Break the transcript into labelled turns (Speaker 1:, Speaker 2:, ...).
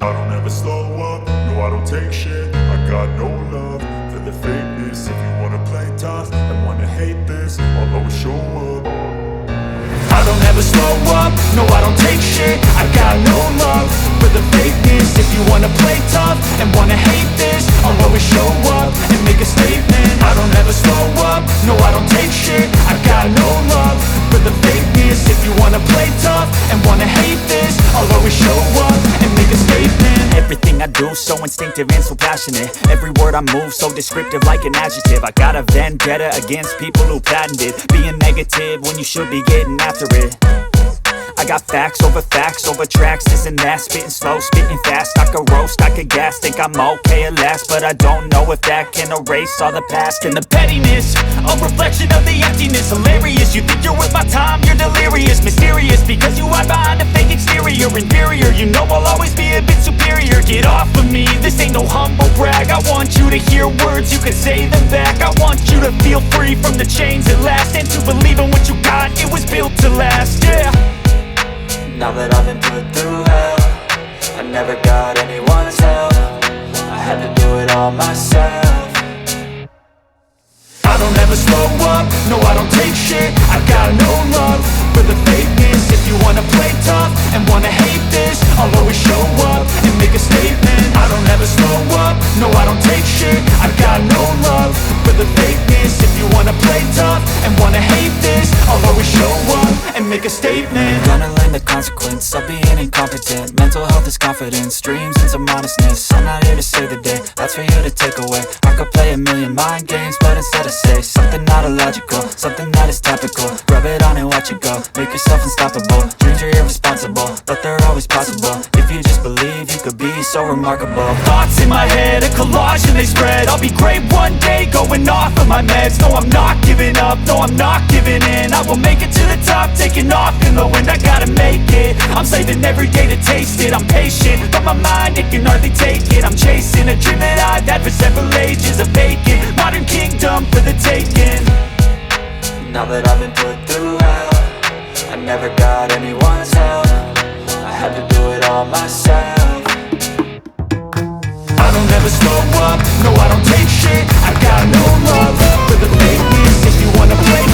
Speaker 1: I don't ever slow up, no I don't take shit. I got no love for the fakeness. If you wanna play tough and wanna hate this, I'll always show up.
Speaker 2: I don't ever slow up, no I don't take shit. I got no love for the fakeness. If you wanna play tough and wanna hate this, I'll always show up and make a statement. I don't ever slow up, no I don't take shit. I got no love for the fakeness. If you wanna play tough and wanna hate this, I'll always show up and make a statement. Everything I do so instinctive and so passionate. Every word I move so descriptive like an adjective. I got a vendetta against people who patented being negative when you should be getting after it. I got facts over tracks, this and that. Spitting slow, spitting fast. I could roast, I could gas. Think I'm okay at last, but I don't know if that can erase all the past. And the pettiness, a reflection of the emptiness. Hilarious, you think you're worth my time, you're delirious. Mysterious, because you hide behind a fake exterior. Inferior, you know I'll always be a bit superior. Get off of me, this ain't no humble brag. I want you to hear words, you can say them back. I want you to feel free from the chains at last, and to believe in what you got, it was built to last, yeah.
Speaker 3: Now that I've been put through hell, I never got anyone's help. I had to do it all myself.
Speaker 2: I don't ever slow up, no I don't take shit. I got no love for the fakeness. If you wanna play tough and wanna hate this, I'll always show up and make a statement. I don't ever slow up, no I don't take shit. I got no love for the fakeness. If you wanna play tough and wanna hate this, I'll always show up and make a statement.
Speaker 3: Gonna learn the consequence of being incompetent. Mental health is confidence, dreams into modestness. I'm not here to save the day, that's for you to take away. I could play a million mind games, but instead I say something not illogical, something that is topical. Rub it on and watch it go, make yourself unstoppable. Dreams are irresponsible, but they're always possible. If you just believe, you could be so remarkable.
Speaker 2: Thoughts in my head, a collage and they spread. I'll be great one day, going off of my meds. No, I'm not giving up, no, I'm not giving in. I will make it to the top, taking off in the wind. I gotta make it, I'm saving every day to taste it. I'm patient, but my mind, it can hardly take it. I'm chasing a dream that I've had for several ages. A vacant, modern kingdom for the taking.
Speaker 3: Now that I've been put through hell, I never got anyone's help. I had to do it all myself.
Speaker 2: I don't ever slow up, no I don't take shit. I got no love for the fakeness. If you wanna play